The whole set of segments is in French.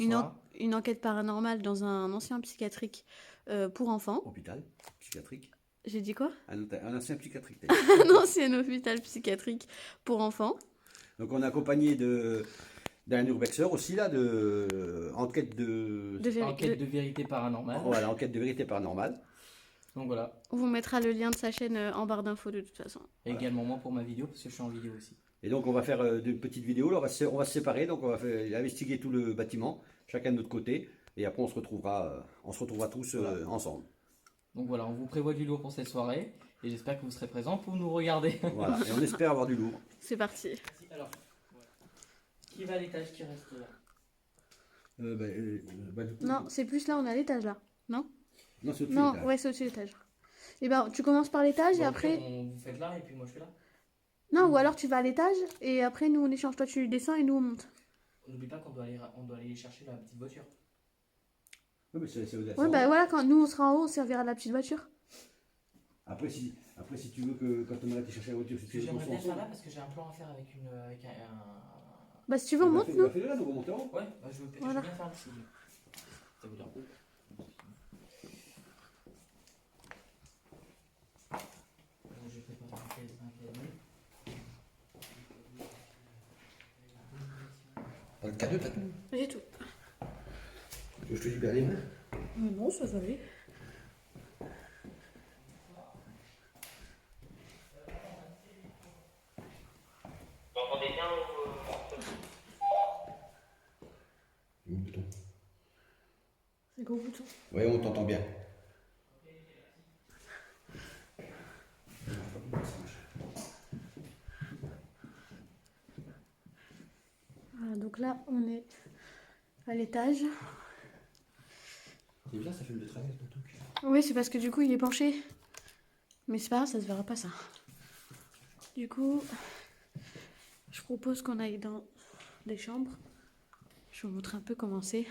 une enquête paranormale dans un ancien psychiatrique pour enfants. Hôpital psychiatrique. J'ai dit quoi? Un ancien psychiatrique. Un ancien hôpital psychiatrique pour enfants. Donc on est accompagné d'un urbexeur aussi là, enquête de vérité paranormale. Voilà, enquête de vérité paranormale. Donc voilà. On vous mettra le lien de sa chaîne en barre d'infos de toute façon. Et également moi pour ma vidéo, parce que je suis en vidéo aussi. Et donc on va faire de petites vidéos, là, on va se séparer, donc on va investiguer tout le bâtiment, chacun de notre côté, et après on se retrouvera tous ensemble. Donc voilà, on vous prévoit du lourd pour cette soirée, et j'espère que vous serez présents pour nous regarder. Voilà, et on espère avoir du lourd. C'est parti. Alors, qui va à l'étage qui reste là? Non, c'est plus là, on est à l'étage là. Non? Non, c'est au-dessus Non, de l'étage. ouais, c'est au-dessus de l'étage. Et ben, tu commences par l'étage et après. Vous faites là, et puis moi je fais là. Non, ou alors tu vas à l'étage et après nous on échange. Toi tu descends et nous on monte. N'oublie pas qu'on doit aller chercher la petite voiture. Ouais, mais c'est Ouais, bah voilà, quand nous on sera en haut, on servira de la petite voiture. Après, si tu veux que quand on a été chercher la voiture, si tu veux J'aimerais qu'on bien s'en faire là sorte. parce que j'ai un plan à faire avec un... Bah si tu veux, on monte nous. Fais-le là, nous on monte en haut. Ouais, bah, je veux Voilà. bien faire là si vous voulez. Ça vous dérange? Je vais préparer un cahier. Le cadeau, t'as tout. J'ai tout. Je te libère les mains. Mais non, ça va aller. Vous entendez bien Le bouton. C'est gros bouton. Oui, on t'entend bien. Voilà, donc là on est à l'étage. C'est bien, ça fait de travers ton truc. Oui, c'est parce que du coup il est penché. Mais c'est pas grave, ça se verra pas ça. Du coup, je propose qu'on aille dans des chambres. Je vais vous montrer un peu comment c'est.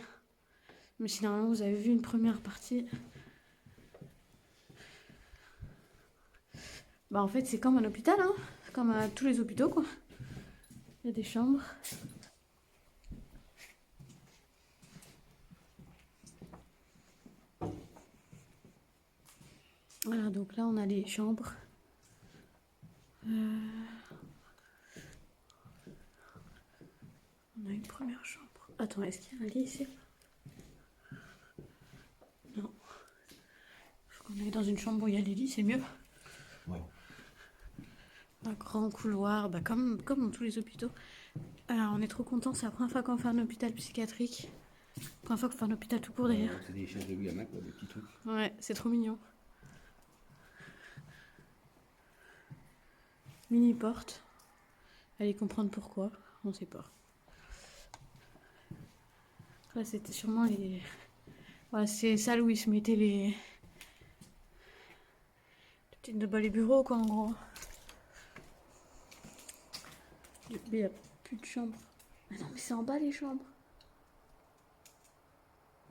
Mais si normalement vous avez vu une première partie. Bah en fait c'est comme un hôpital, hein. Comme à tous les hôpitaux quoi. Il y a des chambres. Voilà, donc là on a les chambres. On a une première chambre. Attends, est-ce qu'il y a un lit ici? Non. Faut qu'on aille dans une chambre où il y a des lits, c'est mieux. Ouais. Un grand couloir, bah comme dans tous les hôpitaux. Alors on est trop contents, c'est la première fois qu'on fait un hôpital psychiatrique. Première fois qu'on fait un hôpital tout court d'ailleurs. C'est des chaises de gamin, quoi, des petits trucs. Ouais, c'est trop mignon. Mini porte. Allez comprendre pourquoi, on sait pas. Là c'était sûrement les... Voilà, c'est ça où ils se mettaient les les bureaux quoi en gros. Mais il n'y a plus de chambre. Mais non mais c'est en bas les chambres.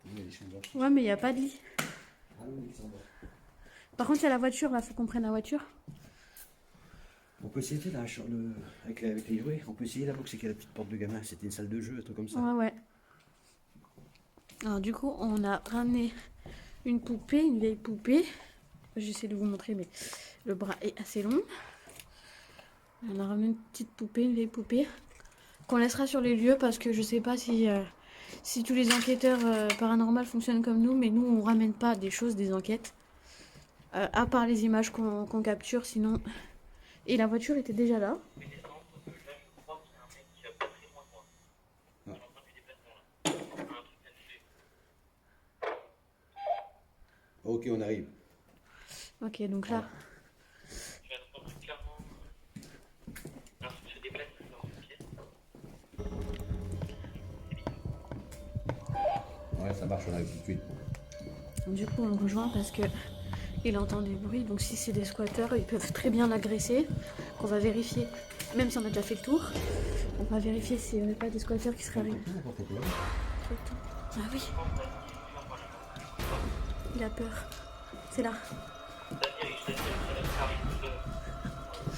Il y a des chambres. Ouais mais il n'y a pas de lit. Ah oui, c'est en bas. Par contre il y a la voiture là, faut qu'on prenne la voiture. On peut essayer là, avec les jouets, on peut essayer là-bas, c'est qu'il y a la petite porte de gamin, c'était une salle de jeu, un truc comme ça. Ouais ouais. Alors du coup on a ramené une poupée, une vieille poupée. J'essaie de vous montrer mais le bras est assez long. On a ramené une petite poupée, une vieille poupée qu'on laissera sur les lieux parce que je sais pas si tous les enquêteurs paranormaux fonctionnent comme nous, mais nous on ramène pas des choses, des enquêtes à part les images qu'on capture sinon. Et la voiture était déjà là. Ok, on arrive. Ok, donc là. Tu vas entendre clairement un truc se déplace dans une pièce. Ouais, ça marche, on arrive tout de suite. Du coup, on le rejoint parce que il entend des bruits. Donc, si c'est des squatteurs, ils peuvent très bien l'agresser. Qu'on va vérifier, même si on a déjà fait le tour, on va vérifier s'il n'y a pas des squatteurs qui seraient arrivés. Ah oui. Il a peur. C'est là.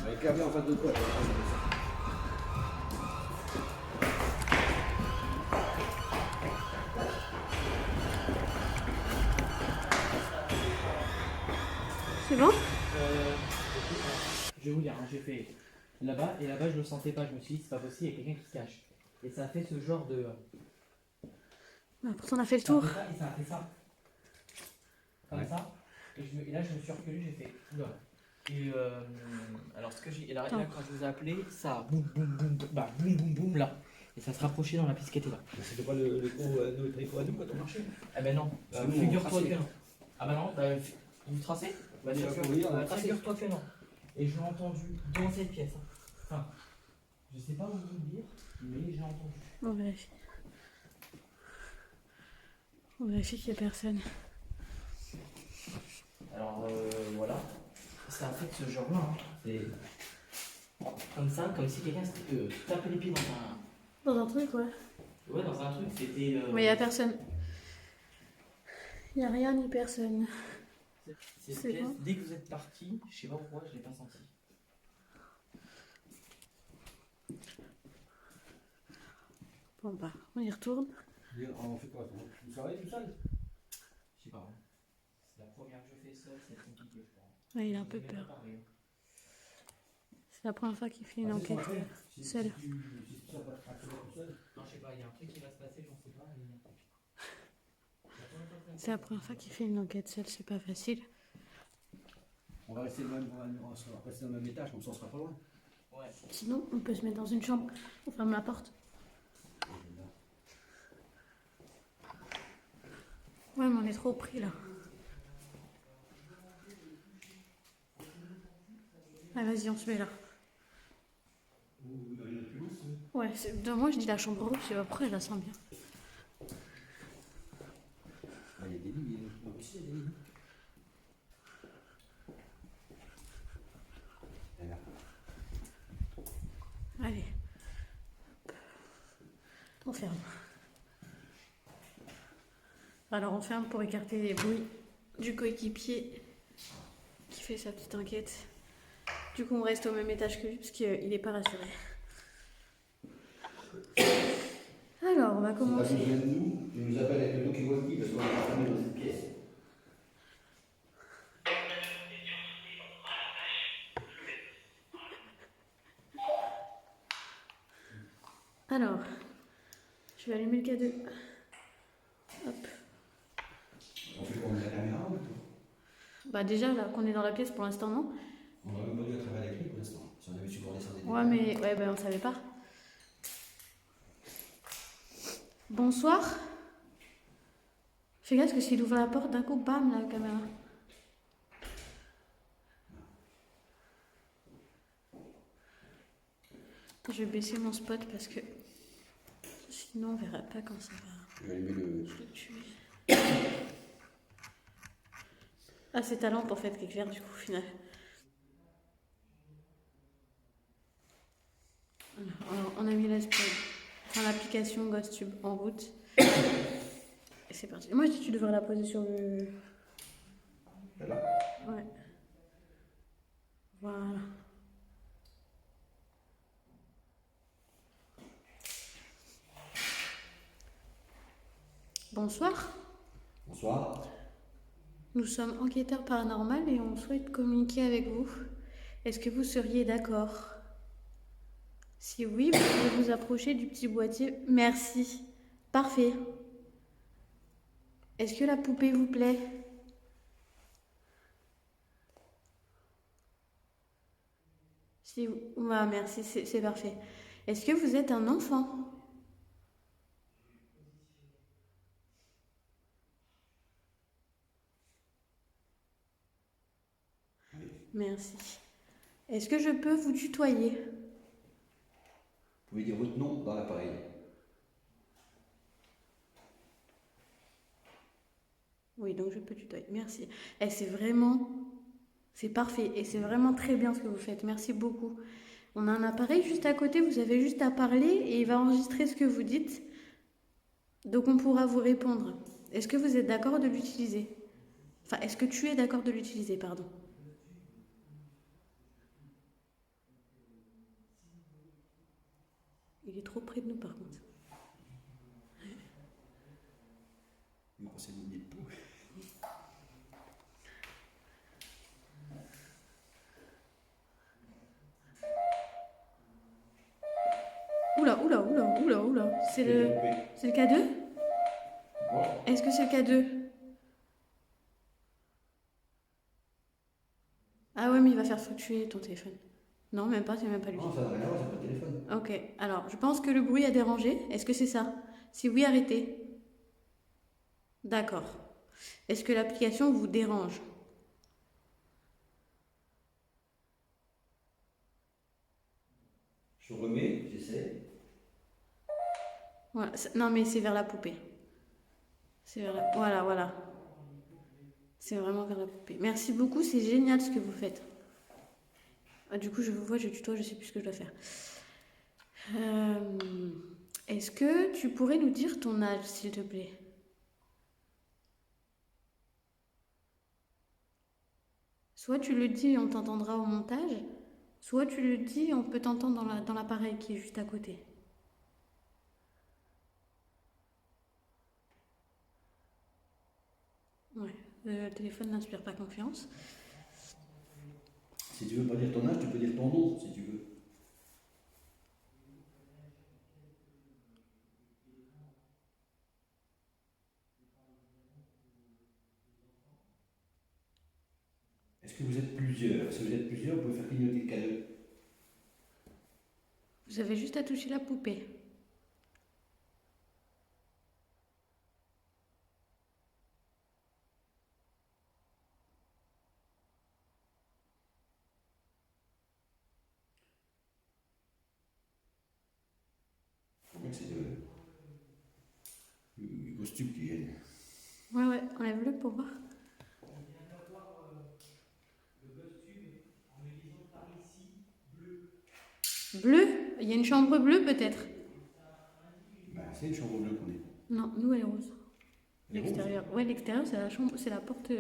Avec Hervé en face de toi. C'est bon? Je vais vous dire, hein, j'ai fait là-bas et là-bas je le sentais pas. Je me suis dit, c'est pas possible, il y a quelqu'un qui se cache. Et ça a fait ce genre de. Bah, pourtant, on a fait le Ça a tour. fait ça et ça a fait ça. Comme ça. Et là, je me suis reculé, j'ai fait. Oula. Et alors, ce que j'ai. Et là, quand je vous ai appelé, ça a boum, boum, boum, bah, boum, boum, boum, là. Et ça se rapprochait dans la piste qui était là. C'était pas le tricot à nous quand on marchait? Ah ben non, Parce que nous, on figure-toi traçait. que non. Ah bah non, bah, vous tracez? Bah, Oui, on a tracé. figure-toi que non. Et je l'ai entendu dans cette pièce. Hein. Enfin, je sais pas où vous le dire, mais j'ai entendu. On vérifie. On vérifie qu'il n'y a personne. Alors voilà, ça a fait ce genre-là. Hein. C'est comme ça, comme si quelqu'un s'était tapé les pieds dans un. Dans un truc, ouais. Ouais, dans un truc, c'était. Mais il n'y a personne. Il n'y a rien ni personne. Cette C'est pièce, bon. dès que vous êtes parti, je sais pas pourquoi, je l'ai pas senti. Bon, bah, on y retourne. On fait quoi? Une soirée tout seul? Je sais pas. Hein. C'est la première que je fais seul, c'est compliqué, je crois. Ouais, il a un peu peur. C'est la première fois qu'il fait une enquête seul. Non, je sais pas, il y a un truc qui va se passer, j'en sais pas. Mais... C'est la première fois qu'il fait une enquête seul, c'est pas facile. On va rester, on va rester dans le même étage, comme ça on sera pas loin. Ouais. Sinon, on peut se mettre dans une chambre. On ferme la porte. Ouais, mais on est trop pris là. Ah, vas-y, on se met là. Ouais, moi je dis la chambre rouge, je sais pas pourquoi je la sens bien. Il y a des lits, il y a aussi des lits. Allez. On ferme. Alors on ferme pour écarter les bruits du coéquipier qui fait sa petite enquête. Du coup on reste au même étage que lui parce qu'il n'est pas rassuré. Alors on va commencer. Si de nous, il nous appelle avec le talkie-walkie parce qu'on est enfermé dans cette pièce. Alors, je vais allumer le K2. Hop. On fait quoi? On met la caméra ou? Bah déjà là qu'on est dans la pièce pour l'instant non. On va même pas dû à travailler avec lui pour l'instant. Si on avait su qu'on descendait. Ouais mais ouais bah on savait pas. Bonsoir. Fais gaffe que s'il ouvre la porte d'un coup, bam la caméra. Attends, je vais baisser mon spot parce que sinon on verra pas quand ça va. Je vais allumer le. Fluctuer. Ah c'est ta lampe en fait qui éclaire du coup au final. Alors, on a mis l'application GhostTube en route. Et c'est parti. Moi je dis tu devrais la poser sur le. Là. Ouais. Voilà. Bonsoir. Bonsoir. Nous sommes enquêteurs paranormaux et on souhaite communiquer avec vous. Est-ce que vous seriez d'accord? Si oui, vous pouvez vous approcher du petit boîtier. Merci. Parfait. Est-ce que la poupée vous plaît? Si, ouais, merci, c'est parfait. Est-ce que vous êtes un enfant? Merci. Est-ce que je peux vous tutoyer? Vous pouvez dire votre nom dans l'appareil. Oui, donc je peux tutoyer. Merci. Et c'est parfait. Et c'est vraiment très bien ce que vous faites. Merci beaucoup. On a un appareil juste à côté. Vous avez juste à parler et il va enregistrer ce que vous dites. Donc on pourra vous répondre. Est-ce que vous êtes d'accord de l'utiliser? Enfin, est-ce que tu es d'accord de l'utiliser, pardon? Il est trop près de nous par contre. C'est une idée de peau. oula, oula, oula, oula, oula. C'est le K2? Est-ce que c'est le K2? Ah ouais, mais il va faire fluctuer ton téléphone. Non, même pas, c'est même pas lui. Non, ça n'a rien à voir, c'est pas le téléphone. Ok, alors je pense que le bruit a dérangé. Est-ce que c'est ça? Si oui, arrêtez. D'accord. Est-ce que l'application vous dérange? Je remets, j'essaie. Voilà. Non, mais c'est vers la poupée. C'est vers la... Voilà, voilà. C'est vraiment vers la poupée. Merci beaucoup, c'est génial ce que vous faites. Ah, du coup, je vous vois, je tutoie, je sais plus ce que je dois faire. Est-ce que tu pourrais nous dire ton âge, s'il te plaît? Soit tu le dis et on t'entendra au montage, soit tu le dis et on peut t'entendre dans l'appareil qui est juste à côté. Ouais, le téléphone n'inspire pas confiance. Si tu veux pas dire ton âge, tu peux dire ton nom, si tu veux. Est-ce que vous êtes plusieurs? Si vous êtes plusieurs, vous pouvez faire clignoter le cadeau. Vous avez juste à toucher la poupée. C'est le costume qui gêne. Ouais, ouais, enlève-le pour voir. Bleu? Il y a une chambre bleue peut-être? Bah, c'est une chambre bleue qu'on est. Non, nous elle est rose. Elle est L'extérieur. Ouais, l'extérieur c'est la chambre, c'est la porte.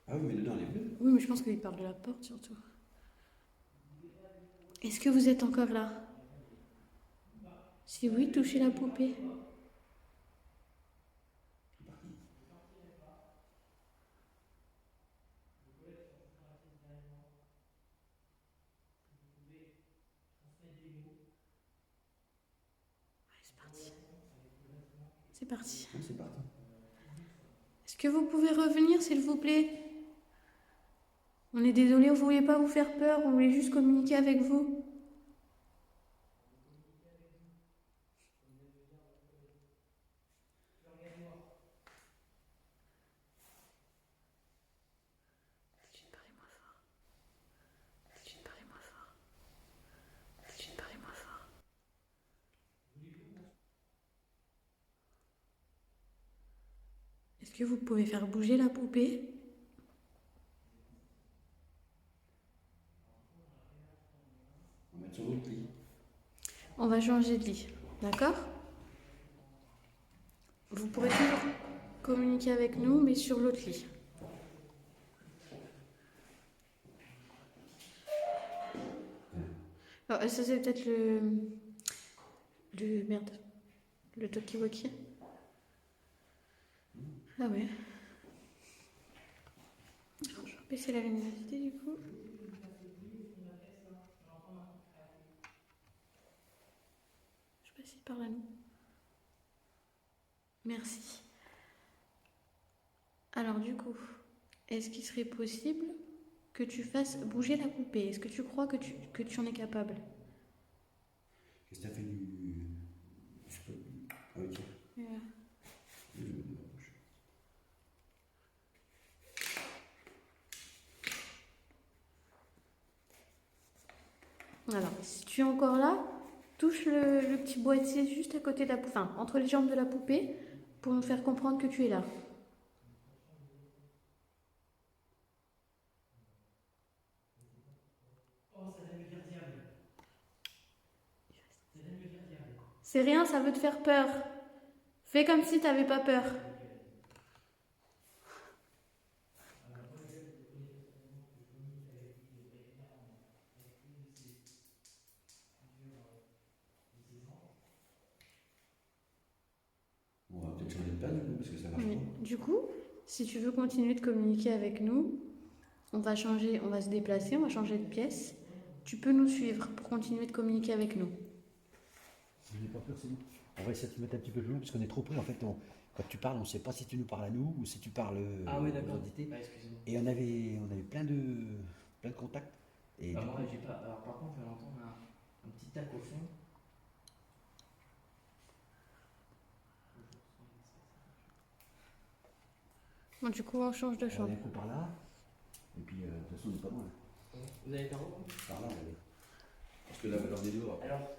Ah oui, mais dedans elle est bleue. Oui, mais je pense qu'il parle de la porte surtout. Est-ce que vous êtes encore là? Si oui, touchez la poupée. C'est parti. C'est parti. Oui, c'est parti. Est-ce que vous pouvez revenir, s'il vous plaît? On est désolé, on ne voulait pas vous faire peur, on voulait juste communiquer avec vous. Parlez-moi fort. Parlez-moi fort. Parlez-moi fort. Est-ce que vous pouvez faire bouger la poupée? On va mettre sur l'autre lit. On va changer de lit, d'accord? Vous pourrez toujours communiquer avec nous, mais sur l'autre lit. Alors, ça c'est peut-être merde, le talkie-walkie. Ah ouais. Alors, je vais baisser la luminosité du coup. Je passe par là, nous. Merci. Alors du coup, est-ce qu'il serait possible que tu fasses bouger la poupée? Est-ce que tu crois que tu en es capable? Qu'est-ce que t'as fait du. Je sais pas. Ah oui, tiens. Alors, si tu es encore là, touche le petit boîtier juste à côté de la poupée, enfin, entre les jambes de la poupée, pour nous faire comprendre que tu es là. C'est rien, ça veut te faire peur. Fais comme si tu n'avais pas peur. On va peut-être changer de place du coup, parce que ça marche Oui. pas. Du coup, si tu veux continuer de communiquer avec nous, on va se déplacer, on va changer de pièce. Tu peux nous suivre pour continuer de communiquer avec nous. Vous n'avez pas peur, c'est nous. On va essayer de se mettre un petit peu plus loin parce qu'on est trop près. En fait, quand tu parles, on ne sait pas si tu nous parles à nous ou si tu parles Ah oui, aux d'accord. entités. Ah, excusez-moi. Et on avait plein de contacts. Et Bah, du moi, coup, j'ai pas. Alors, par contre, je viens d'entendre un petit tac au fond. Bon, du coup, on change de on va chambre. aller un peu par là. Et puis, de toute façon, on n'est pas loin. Vous avez par où? Par là, on va aller. Parce que là, on est dehors. Alors,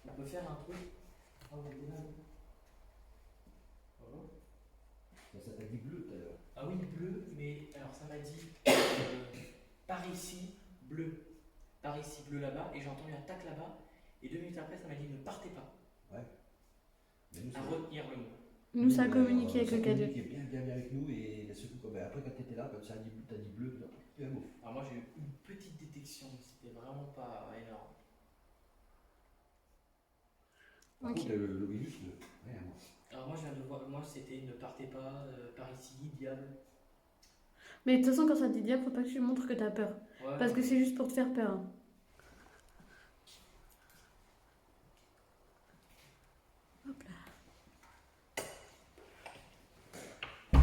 on peut faire un truc. Ah, vous êtes là, vous? Bonjour. Ça t'a dit bleu tout à l'heure. Ah oui, bleu, mais alors ça m'a dit par ici, bleu. Par ici, bleu là-bas, et j'ai entendu un tac là-bas, et 2 minutes après, ça m'a dit ne partez pas. Ouais. Mais nous, À retenir le mot. Nous, ça a communiqué avec le Ça cadet. communiquait bien avec nous. Et d'un seul coup, après, quand tu étais là, comme ça, t'as dit bleu, plus un mot. Alors moi j'ai eu une petite détection, mais c'était vraiment pas énorme. Par Ok. contre, le virus, rien. Alors moi je viens de voir, moi c'était ne partez pas, par ici, diable. Mais de toute façon, quand ça te dit diable, faut pas que tu montres que t'as peur. Ouais, Parce que c'est juste pour te faire peur. Hein. Hop là.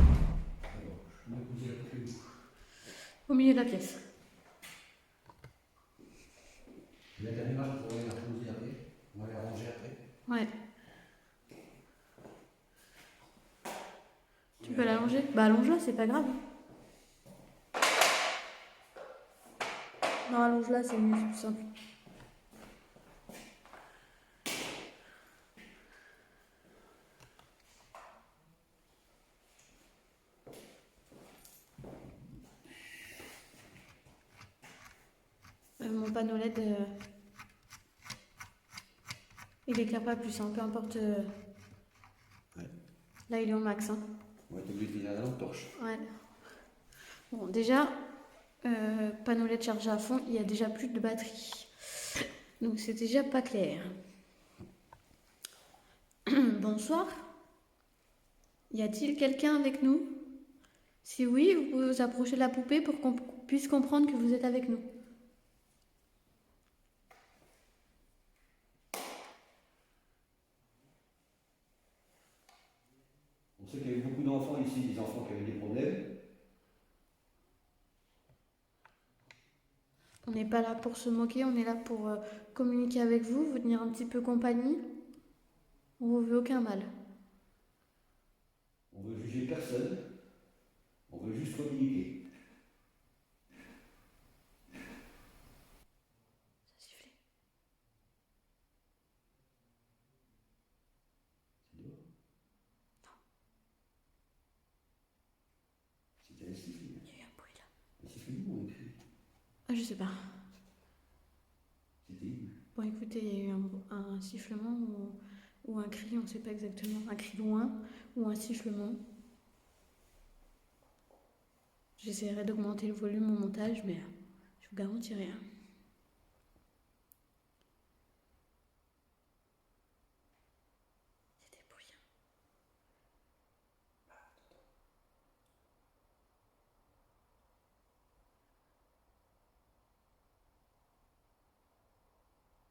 Alors, je vais poser la tête. Au milieu de la pièce. La dernière marche, on va la poser après. On va la ranger après. Ouais. Tu peux l'allonger? Bah allonge-la, c'est pas grave. Non, allonge-la, c'est mieux, c'est plus simple. Mon panneau LED, il éclaire pas plus, hein, peu importe. Ouais. Là, il est au max. Hein. Ouais, t'es obligé de finir la lampe torche. Ouais. Bon, déjà, panneau LED chargé à fond, il y a déjà plus de batterie. Donc, c'est déjà pas clair. Bonsoir. Y a-t-il quelqu'un avec nous? Si oui, vous pouvez vous approcher de la poupée pour qu'on puisse comprendre que vous êtes avec nous. On sait qu'il y a eu beaucoup d'enfants ici, des enfants qui avaient des problèmes. On n'est pas là pour se moquer, on est là pour communiquer avec vous, vous tenir un petit peu compagnie. On vous veut aucun mal. On veut juger personne. On veut juste communiquer. Ça sifflait. C'est dehors. C'était un sifflet. Il y a eu un bruit là. Un sifflet ou un cri? Ah, je sais pas. C'était où? Bon, écoutez, il y a eu un sifflement ou un cri, on ne sait pas exactement. Un cri loin ou un sifflement. J'essaierai d'augmenter le volume au montage, mais je vous garantis rien. C'était bruyant.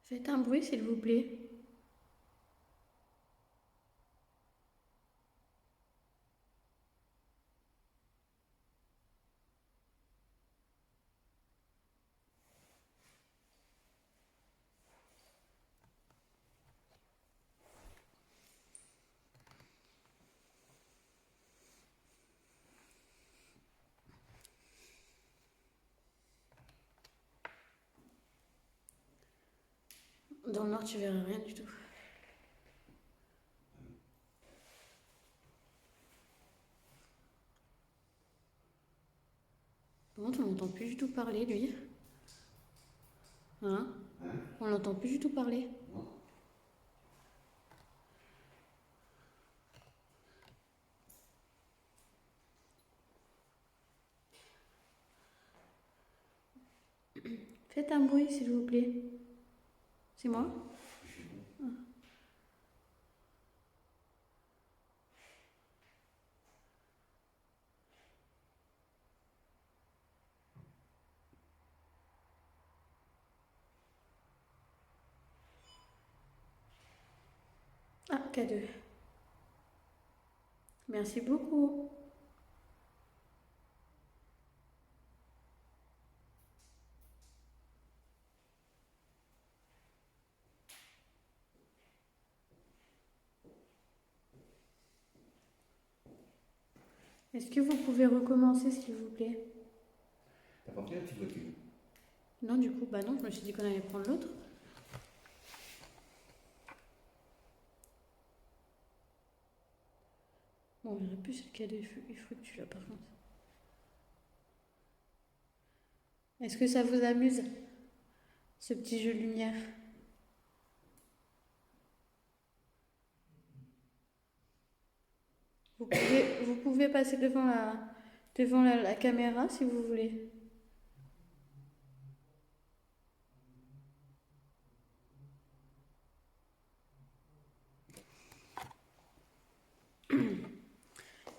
Faites un bruit, s'il vous plaît. Dans le noir, tu verras rien du tout. Par contre, on l'entend plus du tout parler, lui. Hein? On l'entend plus du tout parler. Non. Faites un bruit, s'il vous plaît. C'est moi? Ah, cadeau. Merci beaucoup. Est-ce que vous pouvez recommencer, s'il vous plaît? T'as pas pris la petite voiture? Non, du coup, bah non, je me suis dit qu'on allait prendre l'autre. Bon, on verra plus ce qu'il y a des fructus là, par contre. Est-ce que ça vous amuse, ce petit jeu de lumière? Vous pouvez passer devant la caméra si vous voulez.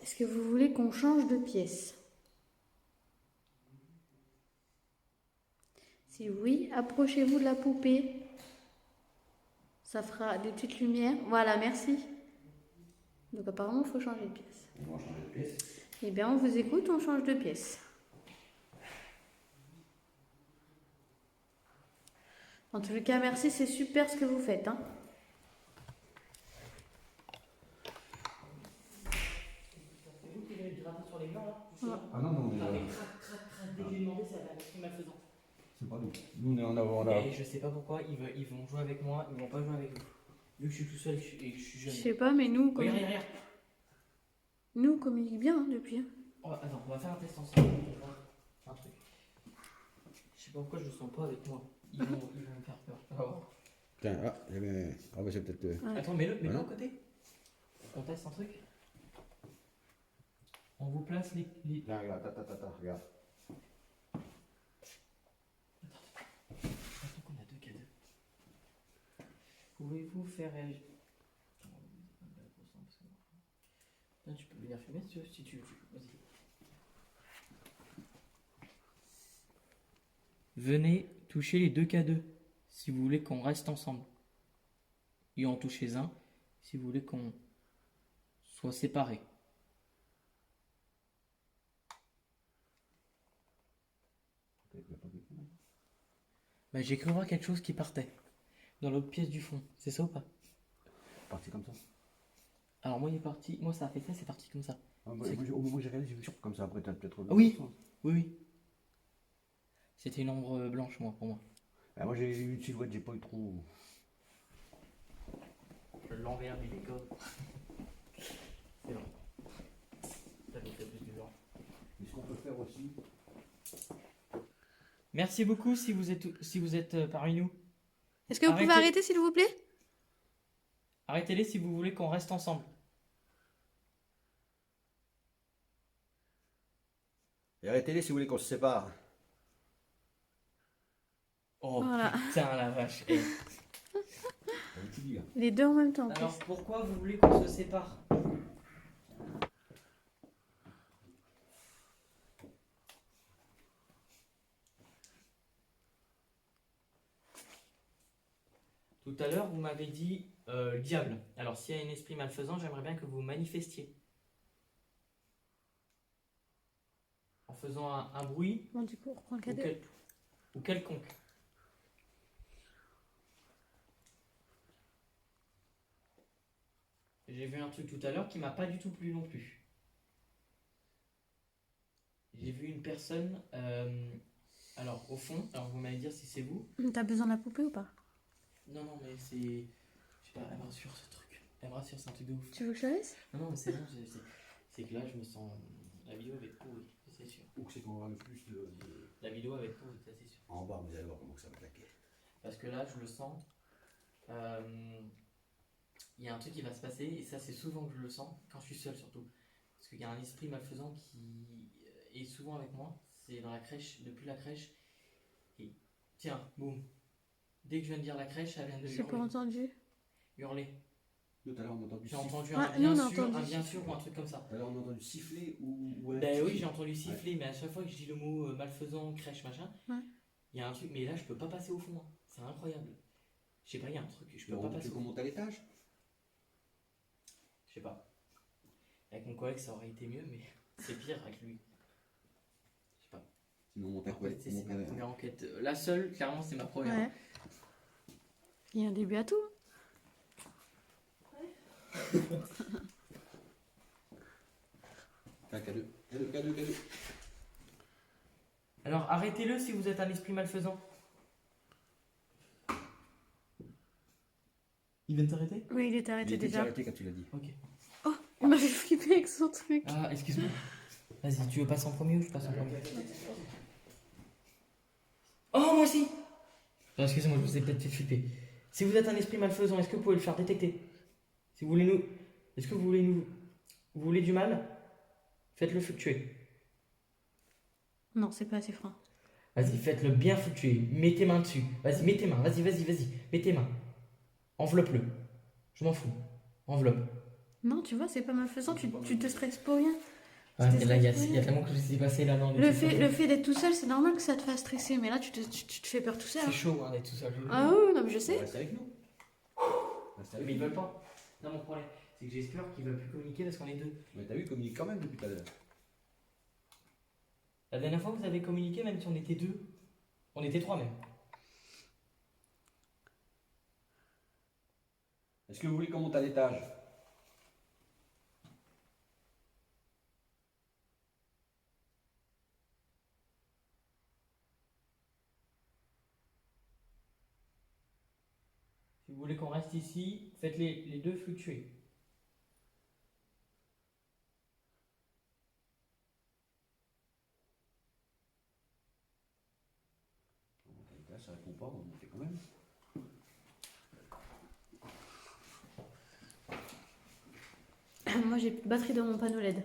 Est-ce que vous voulez qu'on change de pièce? Si oui, approchez-vous de la poupée. Ça fera des petites lumières. Voilà, merci. Donc apparemment, il faut changer de pièce. On va changer de pièce. Eh bien, on vous écoute, on change de pièce. En tout cas, merci, c'est super ce que vous faites. Hein. C'est vous qui venez de gratter sur les murs là, justement. Ah non, non, Ah, mais crac, dès que j'ai demandé, ça va être malfaisant. c'est pas nous. Nous, on est en avant là. Et je sais pas pourquoi, ils vont jouer avec moi, ils vont pas jouer avec vous. Vu que je suis tout seul et que je suis Je jeune. sais pas, mais nous, Regarde. nous, on communique bien hein, depuis. Hein. Oh, attends, on va faire un test ensemble. On va voir un truc. Je sais pas pourquoi je le sens pas avec moi. Ils vont me faire peur. On va voir. Tiens, ah, ah bah, c'est peut-être. Ouais. Attends, mets-le Voilà. à côté. On teste un truc. On vous place les. Tiens, regarde, regarde. Attends qu'on a deux cadeaux. Pouvez-vous faire réagir. Tiens, tu peux venir filmer si tu veux. Vas-y. Venez toucher les deux K2 si vous voulez qu'on reste ensemble. Et en touchez un si vous voulez qu'on soit séparés. Bah, j'ai cru voir quelque chose qui partait dans l'autre pièce du fond. C'est ça ou pas? Parti comme ça. Alors moi il est parti. Moi ça a fait ça, c'est parti comme ça. Ah, bah, au moment où j'ai regardé, j'ai vu comme ça. Après, t'as peut-être. Ah oui. Oui. C'était une ombre blanche moi pour moi. Ah, moi, j'ai eu une silhouette, j'ai pas eu trop. L'envers du décor. C'est vrai. Ça fait plus du blanc. Mais ce qu'on peut faire aussi. Merci beaucoup si vous êtes parmi nous. Est-ce que vous pouvez arrêter, s'il vous plaît? Arrêtez-les si vous voulez qu'on reste ensemble. Et arrêtez-les si vous voulez qu'on se sépare. Oh Voilà. putain la vache. Eh. Tu dis, hein. Les deux en même temps. en Alors plus. pourquoi vous voulez qu'on se sépare? Tout à l'heure, vous m'avez dit le diable. Alors, s'il y a un esprit malfaisant, j'aimerais bien que vous manifestiez. En faisant un bruit Bon, du coup, on reprend le cadeau. ou quelconque. J'ai vu un truc tout à l'heure qui m'a pas du tout plu non plus. J'ai vu une personne. Alors, au fond, alors vous m'allez dire si c'est vous. T'as besoin de la poupée ou pas? Non, mais c'est. Je sais pas, elle me rassure ce truc. Elle me rassure, c'est un truc de ouf. Tu veux que je la laisse? Non, mais c'est bon, c'est que là, je me sens. La vidéo va être pourrie, ça, c'est sûr. Où c'est qu'on aura le plus de. La vidéo va être pourrie, ça, c'est sûr. En bas, vous allez voir comment ça va claquer. Parce que là, je le sens. Il y a un truc qui va se passer, et ça, c'est souvent que je le sens, quand je suis seul surtout. Parce qu'il y a un esprit malfaisant qui est souvent avec moi. C'est dans la crèche, depuis la crèche. Et tiens, boum. Dès que je viens de dire la crèche, ça vient de J'ai pas hurler. entendu. Hurler. Tout à l'heure, on a entendu J'ai siffler. entendu Ah, un nous, bien on a sûr, entendu un bien siffler. sûr ou un truc comme ça. Tout à l'heure, on a entendu siffler ou Ben oui, j'ai entendu siffler, mais à chaque fois que je dis le mot malfaisant, crèche, machin, Ouais. il y a un truc, mais là je peux pas passer au fond. Hein. C'est incroyable. Je sais pas, il y a un truc, je peux pas passer Tu au veux qu'on fond. monte à l'étage? sais pas. Avec mon collègue, ça aurait été mieux, mais c'est pire avec lui. Je sais pas. Sinon, on monte à En quoi fait, c'est ma première enquête. La seule, clairement, c'est ma première. Ouais. Il y a un début à tout. Un cadeau. Cadeau. Alors, arrêtez-le si vous êtes un esprit malfaisant. Il vient de t'arrêter? Oui, il était arrêté Il était déjà. arrêté quand tu l'as dit. Ok. Oh, il m'a fait flipper avec son truc. Ah, excuse-moi. Vas-y, tu veux passer en premier ou je passe en premier? Oh, moi aussi! Non, excusez-moi, je vous ai peut-être fait flipper. Si vous êtes un esprit malfaisant, est-ce que vous pouvez le faire détecter? Si vous voulez nous. Est-ce que vous voulez nous. Vous voulez du mal? Faites-le fluctuer. Non, c'est pas assez franc. Vas-y, faites-le bien fluctuer. Mets tes mains dessus. Vas-y, mets tes mains. Vas-y. Mets tes mains. Enveloppe-le. Je m'en fous. Enveloppe. Non, tu vois, c'est pas malfaisant, tu te stresses pour rien. Ah, et là, il y a tellement que je sais passer là dans Le fait d'être tout seul, c'est normal que ça te fasse stresser, mais là, tu te fais peur tout seul. C'est chaud hein, d'être tout seul. Ah oui, non, mais je sais. Reste avec nous. Reste avec Mais ils nous. veulent pas. Non, mon problème, c'est que j'espère qu'ils veulent plus communiquer parce qu'on est deux. Mais t'as vu, il communique quand même depuis tout à l'heure. La dernière fois, vous avez communiqué même si on était deux. On était trois même. Est-ce que vous voulez qu'on monte à l'étage? Si vous voulez qu'on reste ici, faites les deux fluctuer. On monte à l'étage, ça répond pas, on va monter quand même. Moi, j'ai plus de batterie dans mon panneau LED.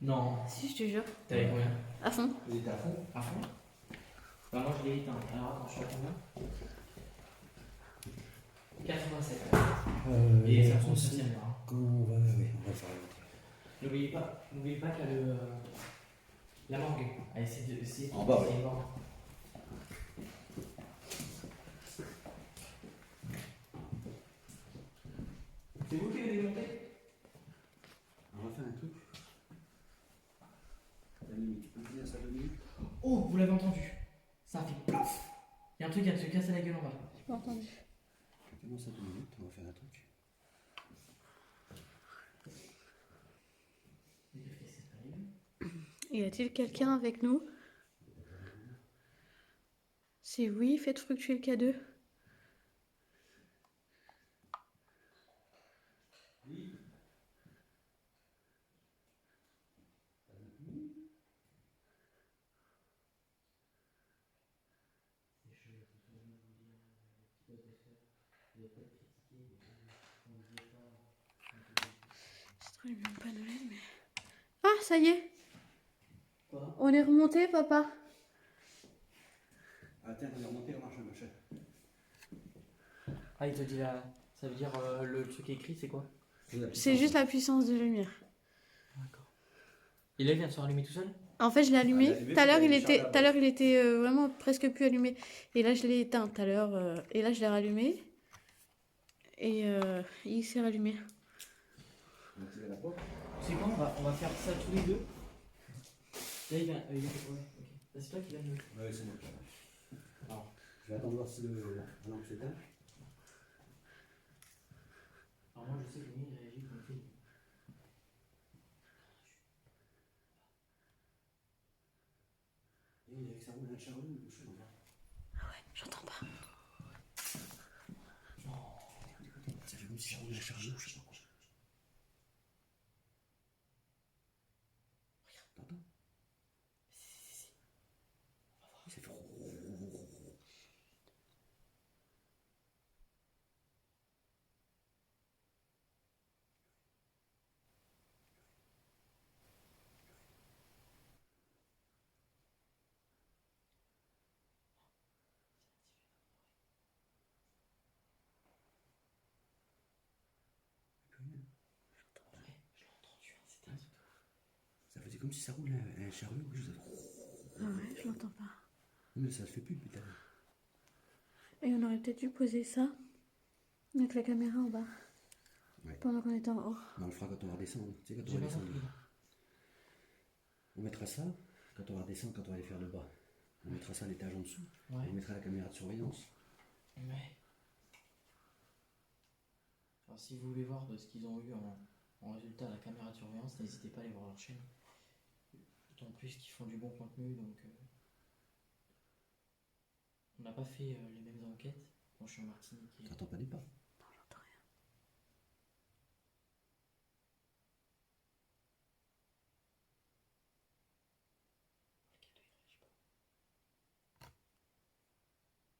Non. Si, je te jure. T'avais combien? À fond. Il était à fond. À fond. Bah, moi, je l'ai éteint. Alors, attends, je suis à combien? 87. Et ça compte, ça tient bien. On va le faire remonter. N'oubliez pas qu'il y a la morgue. Allez, c'est En bas, ouais. C'est vous qui avez démonté? On va faire un truc. Dani, tu peux me dire ça 2 minutes? Oh, vous l'avez entendu. Ça a fait plouf. Il y a un truc qui se casse la gueule en bas. J'ai pas entendu. Comment ça 2 minutes? On va faire un truc. Y a-t-il quelqu'un avec nous? Si oui, faites fluctuer le K2. C'est trop, il met pas de LED, mais... Ah, ça y est. Quoi? On est remonté, papa. Ah tiens, on est remonté, on marche le machin. Ah, il te dit là. Ça veut dire le truc écrit, c'est quoi? C'est juste la puissance de lumière. D'accord. Et là, il vient de se rallumer tout seul? En fait, je l'ai allumé. Ah, il a allumé, Tout à l'heure, puis il il a était, chargé tout à l'heure, il était vraiment presque plus allumé. Et là, je l'ai éteint tout à l'heure. Et là, je l'ai rallumé. Et il s'est rallumé. On va tirer la porte. C'est quoi? On va faire ça tous les deux. Là, il vient. Ouais, ok. Là, c'est toi qui viens de. Ouais, c'est moi. Alors, je vais attendre voir si la lampe s'éteint. Alors, moi, je sais que lui, il réagit comme un film. Et avec ça roule un charlot ou quelque chose comme ça. Ah ouais, j'entends pas. Ça fait comme si ça roule un charlot, je sais pas quoi. Regarde, t'entends? Si. Ça fait ça faisait comme si ça roule un chariot ou quelque chose. Ah ouais, je l'entends pas. Mais ça se fait plus depuis tout à l'heure. Et on aurait peut-être dû poser ça avec la caméra en bas. Ouais. pendant qu'on était en haut. Mais on le fera quand on va redescendre. Tu sais, quand on J'ai va pas descendre. compris. On mettra ça quand on va redescendre, quand on va aller faire le bas. On mettra ça à l'étage en dessous. Ouais. On mettra la caméra de surveillance. Ouais. Alors si vous voulez voir ce qu'ils ont eu en résultat à la caméra de surveillance, n'hésitez pas à aller voir leur chaîne. D'autant plus qu'ils font du bon contenu, donc on n'a pas fait les mêmes enquêtes. Moi je suis en Martinique. T'entends pas des pas?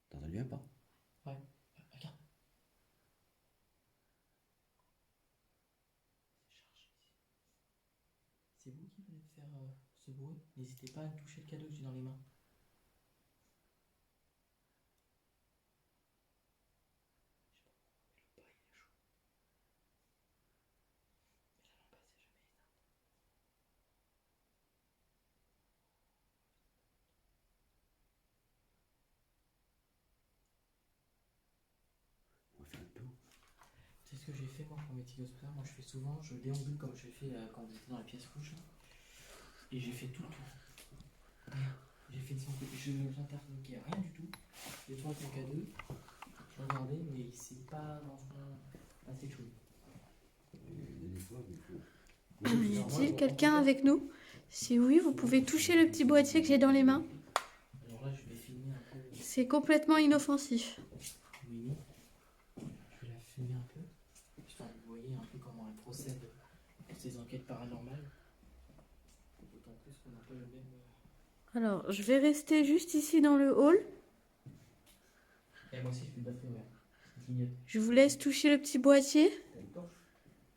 T'as entendu un pas? Ouais, regarde. C'est chargé ici. C'est vous qui venez de faire ce bruit. N'hésitez pas à toucher le cadeau que j'ai dans les mains. Je sais pas pourquoi, mais le bas il est chaud. Mais la lampe elle s'est jamais éteinte. On va faire le tour. C'est ce que j'ai fait moi pour mes tigosphères. Moi je fais souvent, je déambule comme je fais quand vous étiez dans la pièce rouge. Et j'ai fait tout le tour. Rien. J'ai fait j'interloquais rien du tout. J'ai trouvé mon cadeau. Je regardais, mais c'est pas dans son assez chaud. Des fois, il faut. Y a-t-il quelqu'un avec nous? Si oui, vous pouvez toucher le petit boîtier que j'ai dans les mains. Alors là, je vais filmer un peu. C'est complètement inoffensif. Oui. Je vais la filmer un peu. Histoire que vous voyez un peu comment elle procède pour ces enquêtes paranormales. D'autant plus qu'on n'a pas le même. Alors, je vais rester juste ici dans le hall. Et moi aussi, je fais pas très bien. Je clignote. Je vous laisse toucher le petit boîtier. T'as une torche?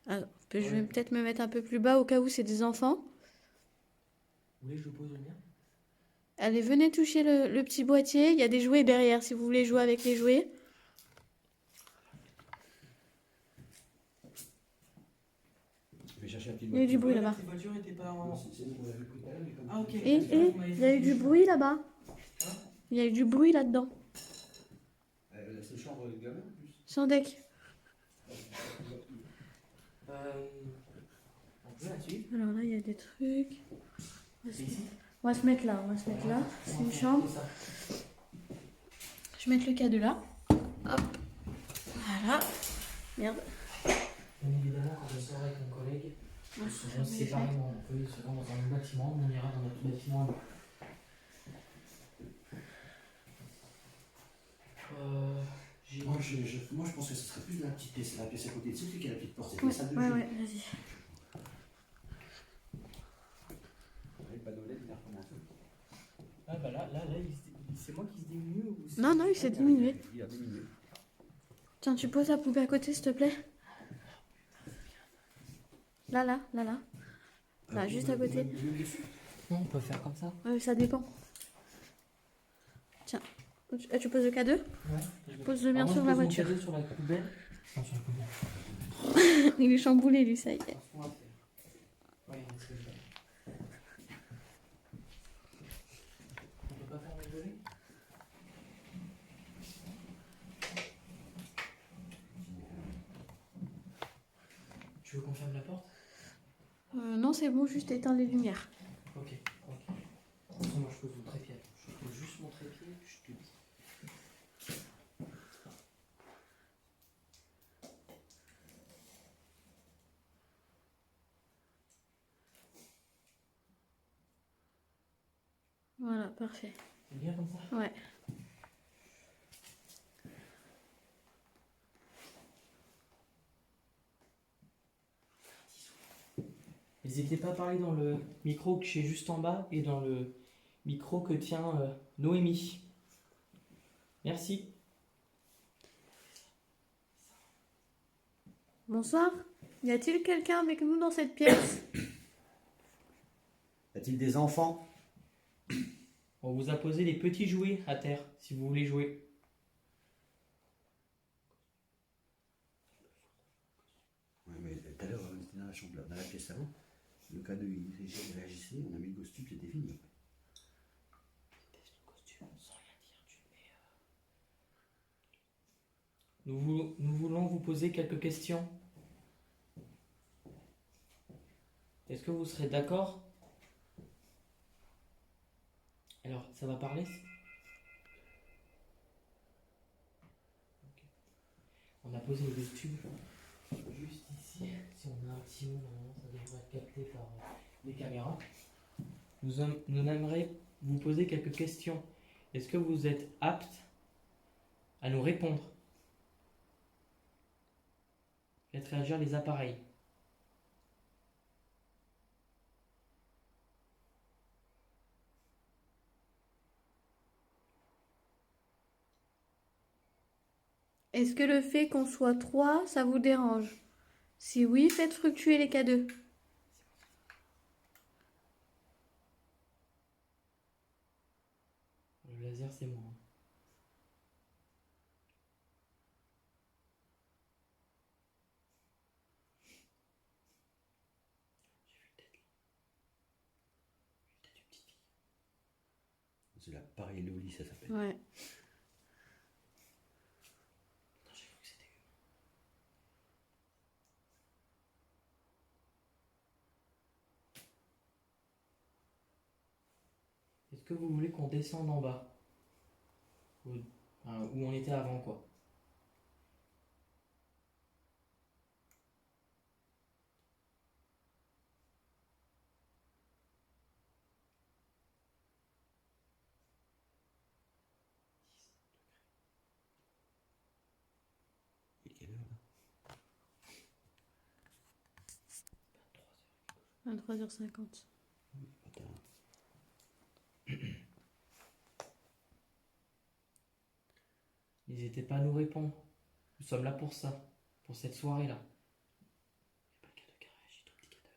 Alors, je vais peut-être me mettre un peu plus bas au cas où c'est des enfants. Vous voulez que je pose le mien? Allez, venez toucher le petit boîtier. Il y a des jouets derrière si vous voulez jouer avec les jouets. Je vais chercher un petit Il y a eu du bruit là-bas. Cette voiture était pas en. C'est nous qu'on avait pris tout à l'heure, mais comme. Ah, ok. Et il y a eu du bruit là-bas. Il y a eu du bruit là-dedans. C'est chambre de gamin en plus. Sans deck. On peut là-dessus. Alors là, il y a des trucs. C'est ici. On va se mettre là. On va se mettre là. C'est une chambre. Je vais mettre le cadeau là. Hop. Voilà. Merde. Bien évidemment, quand je sors avec mon collègue, Ah, on se rend séparément. On peut se rendre dans un même bâtiment, on ira dans notre bâtiment. Moi, je pense que ce serait plus la petite pièce, la pièce à côté de celui qui a la petite porte. C'est Ouais, la salle de ouais, jeu. ouais, vas-y. Le panneau LED, il a recommencé. Ah bah là, c'est moi qui se diminue ou c'est... Non, non, il s'est diminué. Il a diminué. Tiens, tu poses la poupée à côté, s'il te plaît. Là, là, là, là. Là, juste à côté. Non, on peut faire comme ça. Ouais, ça dépend. Tiens, tu poses le cadeau. Ouais. Pose le mien sur la voiture. Sur la poubelle. Non, sur la poubelle. Il est chamboulé, lui, ça y est. Ouais, c'est ce que je fais. On peut pas faire le volet? Tu veux qu'on ferme la porte? Non, c'est bon, juste éteins les lumières. Ok. De toute façon, moi je pose mon trépied. Je pose juste mon trépied et puis je te dis. Voilà, parfait. C'est bien comme ça? Ouais. N'hésitez pas à parler dans le micro que j'ai juste en bas et dans le micro que tient Noémie. Merci. Bonsoir. Y a-t-il quelqu'un avec nous dans cette pièce? Y a-t-il des enfants? On vous a posé des petits jouets à terre si vous voulez jouer. Ouais, mais tout à l'heure, on était dans la chambre, dans la pièce avant. Le cadeau, il réagissait, on a mis le costume, c'était fini. Nous voulons vous poser quelques questions. est-ce que vous serez d'accord? Alors, ça va parler? Ok. On a posé le tube juste ici. Si on a un petit mot, normalement, ça devrait être capté par les caméras. Nous aimerions vous poser quelques questions. Est-ce que vous êtes apte à nous répondre? Faites réagir les appareils. Est-ce que le fait qu'on soit 3, ça vous dérange? Si oui, faites fluctuer les K2. Le laser, c'est moi. C'est la pareidolie, ça s'appelle. Ouais. J'ai cru que c'était humain. Est-ce que vous voulez qu'on descende en bas? Où on était avant, quoi. Il est quelle heure là? 23h50. Attends. N'hésitez pas à nous répondre. Nous sommes là pour ça. Pour cette soirée-là. Il n'y a pas le cadeau qui a réagi, ton petit cadeau là.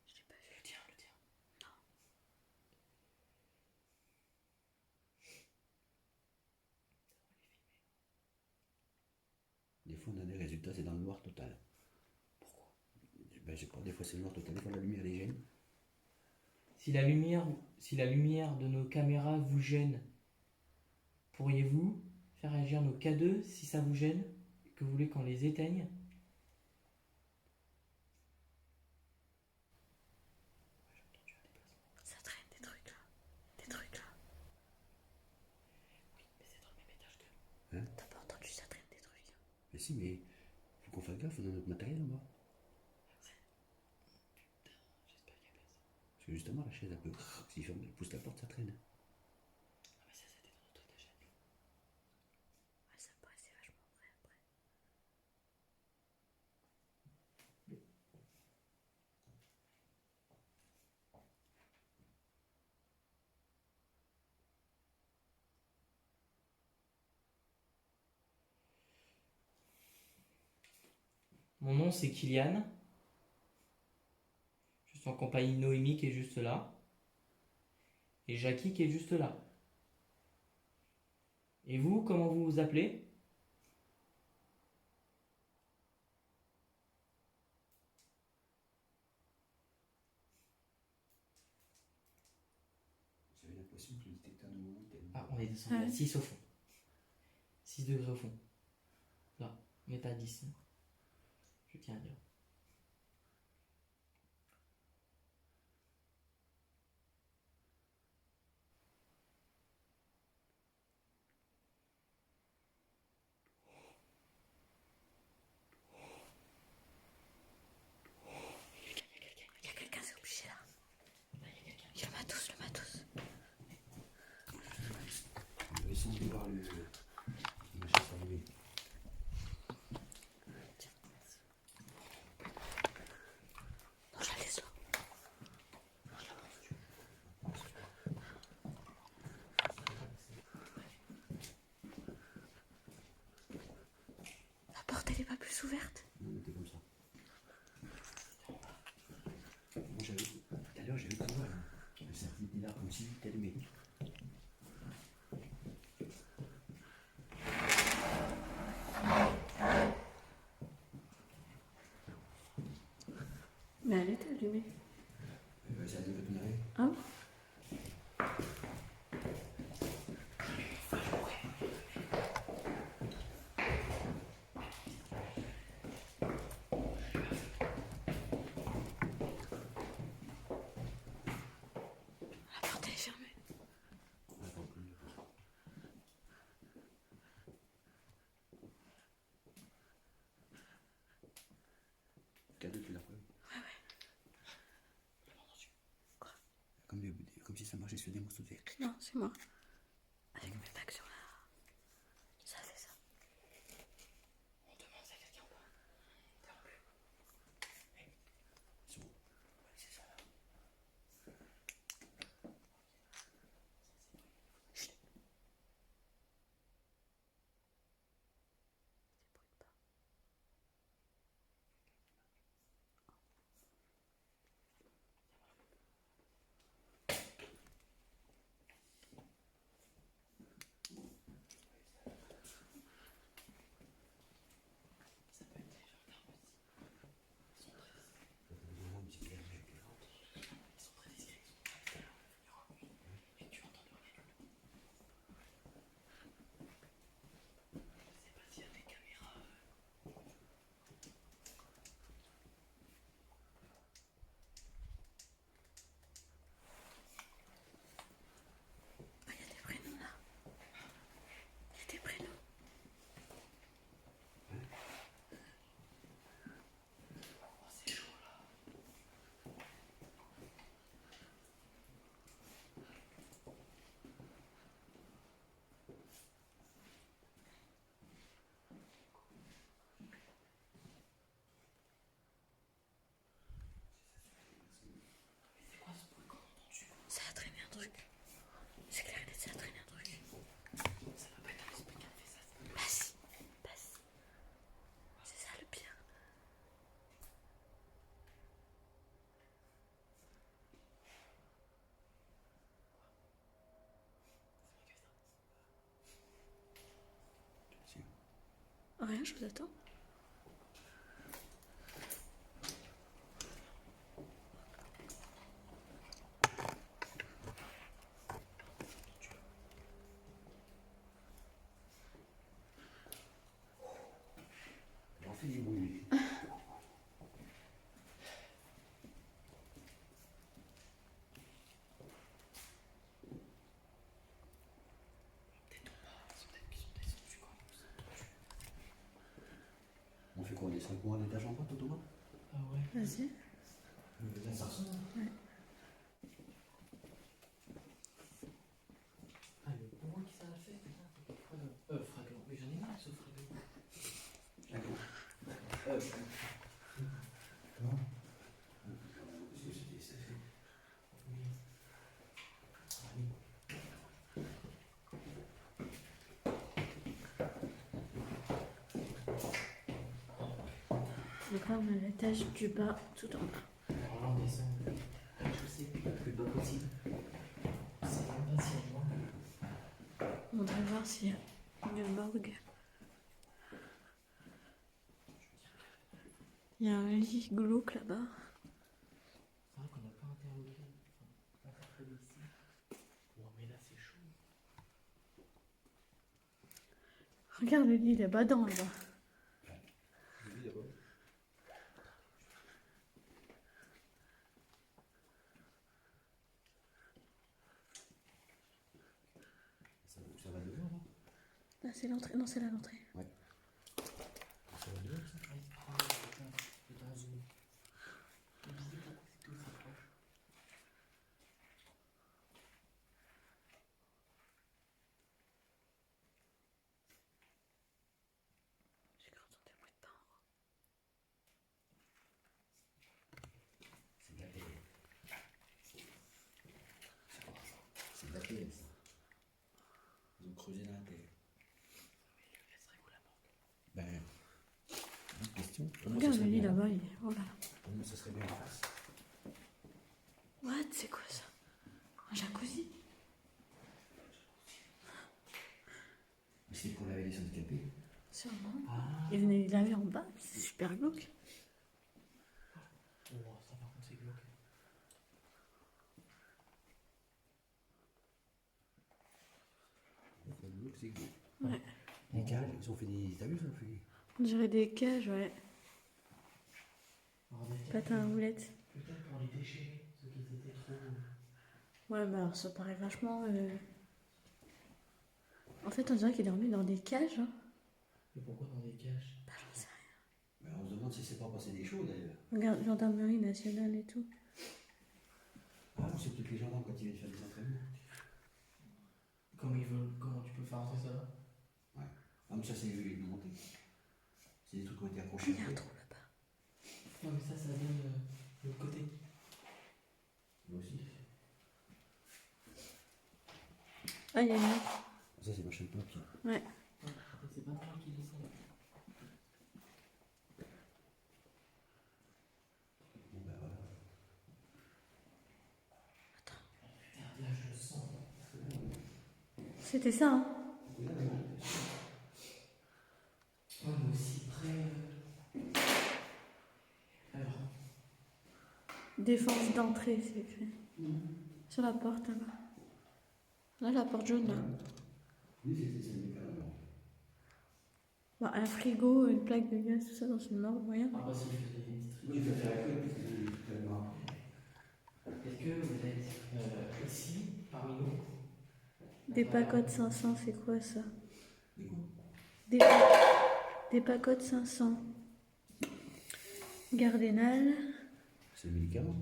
Je l'ai pas vu. Le tien, le tien. Des fois, on a des résultats, c'est dans le noir total. Pourquoi? Ben, je sais pas, des fois c'est le noir total, des fois la lumière les gêne. Si la lumière de nos caméras vous gêne, pourriez-vous faire réagir nos K2 si ça vous gêne et que vous voulez qu'on les éteigne? Ça traîne des trucs là. Des trucs là. Oui, mais c'est dans le même étage que nous. T'as pas entendu, ça traîne des trucs. Mais si, mais faut qu'on fasse gaffe, on a notre matériel en bas. J'espère qu'il y a place. Parce que justement, la chaise, elle peut. Si elle pousse la porte, ça traîne. Ah, mais ça, c'était dans notre étage à nous. Ouais, ça me paraissait vachement vrai après. Mon nom c'est Kylian. Je suis en compagnie de Noémie qui est juste là. Et Jackie qui est juste là. Et vous, comment vous vous appelez? J'avais l'impression que le détecteur de mouvement était. Ah, on est descendu à 6 au fond. 6 degrés au fond. Là, mais pas 10. Je tiens à dire. Il y a quelqu'un, c'est obligé là. Il y a le matos, le matos. On va essayer de voir le. La chaise allumée. Non, je la laisse là. La porte, elle est pas plus ouverte. Non, mais t'es comme ça. Moi, j'avais. Tout à l'heure, j'avais pas voir le satellite là, comme si il était allumé. Mais elle était allumée. Ça allait votre oreille. Ah oui? comme si ça marchait sur des morceaux de verre. Non, c'est moi. Avec mes bagues sur la... Ça fait ça. On demande à quelqu'un ou pas? C'est bon. Ouais, c'est ça là. Ah, il y a des prénoms là. Il y a des prénoms. Ça a traîné un truc. C'est clair et net, ça a traîné un truc. Ça va pas être un esprit qui a fait ça. Bah si, bah si. C'est ça le pire. Rien, je vous attends. On fait du bruit. On fait quoi? On descend pour un étage en bas, Thomas? Ah ouais. Vas-y. Ça ressemble. Ah, le bourreau qui ça a fait, putain, c'est quel fragment. Fragment. Mais j'en ai marre de ce fragment. D'accord. Qu'est-ce que c'était ça fait? Oui. Ah oui. Donc là, on a l'étage du bas tout en bas. Alors là, on descend. Je sais plus bas possible. C'est même pas si loin. On devrait voir s'il y a une morgue. Il y a un lit glauque là-bas. C'est vrai qu'on n'a pas interloqué. Enfin, pas fait ici. Bon, mais là, c'est chaud. Regarde le lit là-bas, là-bas. Oui, d'abord. Ça va dehors, là? Là, c'est l'entrée. Non, c'est là l'entrée. Ouais. Ça va dehors, ça? Je vais t'en zoomer. Je me disais pourquoi c'était aussi proche. J'ai cru entendre des bruits de pas en haut. C'est de la télé. C'est quoi ça? C'est de la télé, ça. Ils ont creusé dans la télé. Elle serait où la morgue? Ben, bonne question. Pour moi, Regarde ça le serait lit bien là-bas, il est. Oh là. Pour moi, ça serait bien en face. What? C'est quoi ça? Un jacuzzi? Mais c'est pour laver les handicapés. Sûrement. Ah. Il venait les laver en bas. C'est super glauque. Oh, ça par contre, c'est glauque. C'est glauque. Ouais. Les cages, ils ont fait des. T'as vu, ils ont fait. On dirait des cages, ouais. Alors, on a Patin à roulettes. peut-être pour les déchirer, ceux qui étaient trop. Ouais, bah alors ça paraît vachement. En fait, on dirait qu'il dormait dans des cages. Hein. Mais pourquoi dans des cages? Bah, j'en sais rien. Ben, on se demande si c'est pas passé des choses d'ailleurs. Regarde, gendarmerie nationale et tout. Ah, c'est peut-être les gendarmes quand ils viennent faire des entraînements. Comment tu peux faire entrer ça là? Ah, mais ça, c'est eux, ils l'ont monté. C'est des trucs qui ont été Ah, accrochés. il y a un trou là-bas. Non, mais ça donne de l'autre côté. Moi aussi. Ah, il y a une. Ça, c'est ma chaîne papier. Ouais. C'est pas moi qui dis ça. Bon, ben voilà. Là, je le sens. C'était ça, hein. Ouais, mais aussi près. Alors. Défense d'entrée, c'est écrit. Sur la porte là-bas. Là, la porte jaune là. Oui, c'est le mécanisme. Bah, un frigo, une plaque de gaz, tout ça dans une morgue, moyen. Ah, bah, si, je faisais une petite Oui, je vais faire la queue, parce que c'est tellement. Est-ce que vous êtes ici, parmi nous? Des pacotes 500, c'est quoi ça? Et quoi? Des, des pacotes 500. Gardénal. C'est le médicament.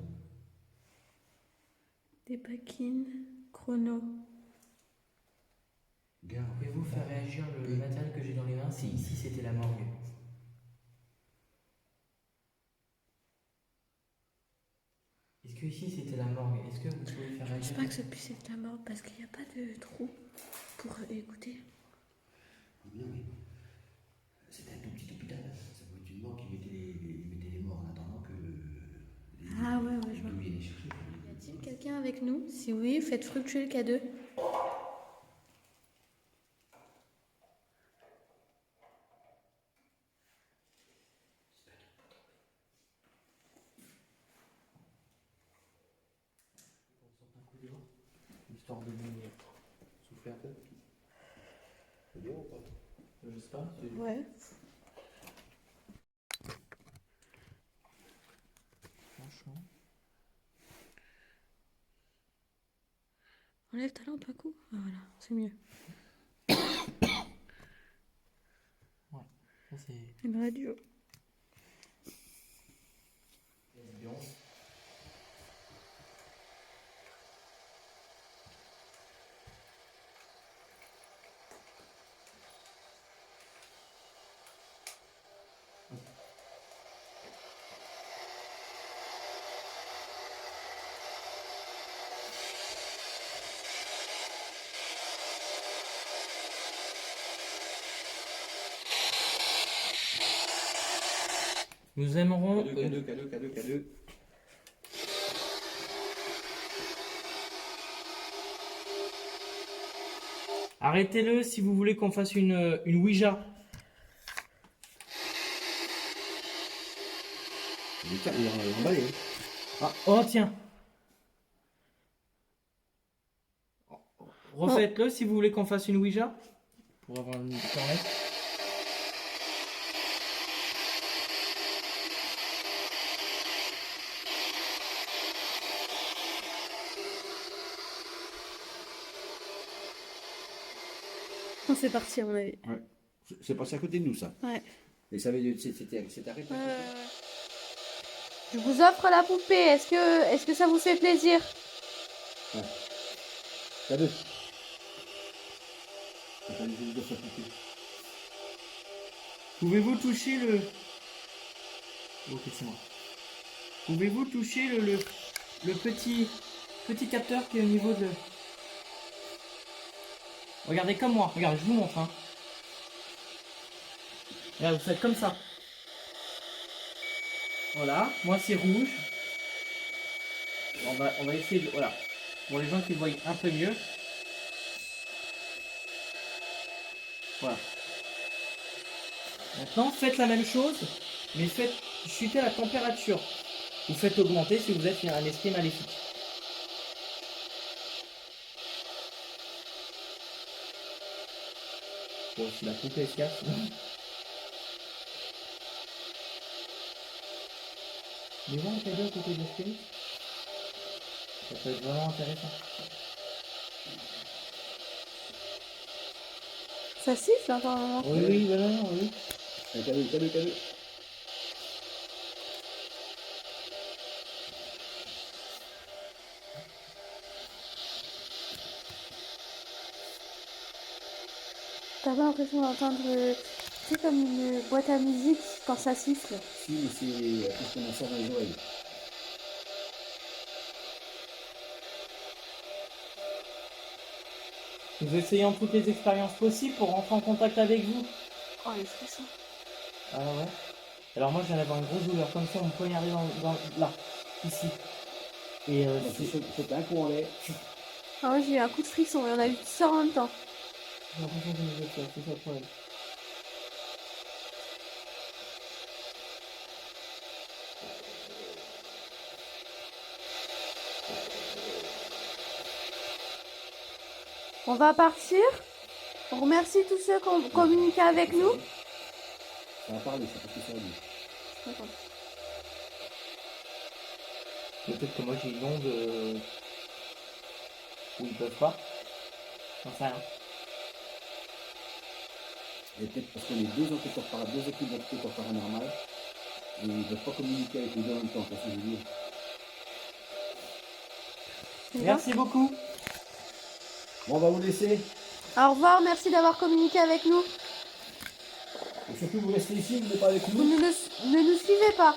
Des paquines. Chrono. Garde. Pouvez-vous faire réagir le matériel que j'ai dans les mains si ici c'était la morgue? Est-ce que ici c'était la morgue? Est-ce que vous pouvez faire Je pense réagir? pas que ça puisse être la morgue parce qu'il n'y a pas de trou pour écouter. Non, mais c'était un tout petit hôpital. Ça peut être une mort qui mettait les morts en attendant que Ah ouais, je vois. d'où viennent les chercher. Y a-t-il quelqu'un avec nous? Si oui, faites fluctuer le K2. Histoire de venir souffler un peu. C'est bien ou pas? Je sais pas. Ouais. Franchement. Enlève ta lampe à coup. Ah, voilà, c'est mieux. Ça c'est Une radio. bien. Nous aimerons. K2. Arrêtez-le si vous voulez qu'on fasse une Ouija. Il est emballé. Oh tiens. Refaites-le si vous voulez qu'on fasse une Ouija. Pour avoir une correcte. Non, c'est parti à mon avis. Ouais. C'est passé à côté de nous, ça. Ouais. Et ça c'était arrêté. Je vous offre la poupée. Est-ce que ça vous fait plaisir? K2. Pouvez-vous toucher le. Ok, c'est moi. Pouvez-vous toucher le petit capteur qui est au niveau de. Regardez comme moi. Regardez, je vous montre. Hein. Regarde, vous faites comme ça. Voilà. Moi, c'est rouge. On va essayer de. Voilà. Pour les gens qui voient un peu mieux. Voilà. Maintenant, faites la même chose, mais faites chuter la température. Vous faites augmenter si vous êtes un esprit maléfique. Bon, si la poupée se casse. Mais voir le cadeau à côté de l'esprit, ça peut être vraiment intéressant. Ça siffle encore un moment. Oui, voilà, oui. K2. T'as pas l'impression d'entendre, tu sais, comme une boîte à musique quand ça siffle? Si, mais c'est parce qu'on a ça dans les oreilles. Nous essayons toutes les expériences possibles pour rentrer en contact avec vous. Oh, les frissons. Ah ouais. Alors moi, je viens d'avoir une grosse douleur, comme si on me poignardait là, ici. Et C'est un coup en l'air. Ah ouais, j'ai eu un coup de frisson et on a eu tout ça en même temps. j'ai l'impression que je me fais, c'est ça le problème. On va partir. On remercie tous ceux qui ont communiqué avec nous. Ça va parler, c'est parce que ça va dire. Attends. Peut-être que moi j'ai une onde où ils peuvent pas. J'en sais rien. Et peut-être parce qu'on est deux équipes d'enquêteurs paranormales et ils ne peuvent pas communiquer avec les deux en même temps, c'est ce que je veux dire. Merci beaucoup. Bon, on va vous laisser. Au revoir, merci d'avoir communiqué avec nous. Et surtout, vous restez ici, vous n'êtes pas avec Vous nous. ne nous suivez pas.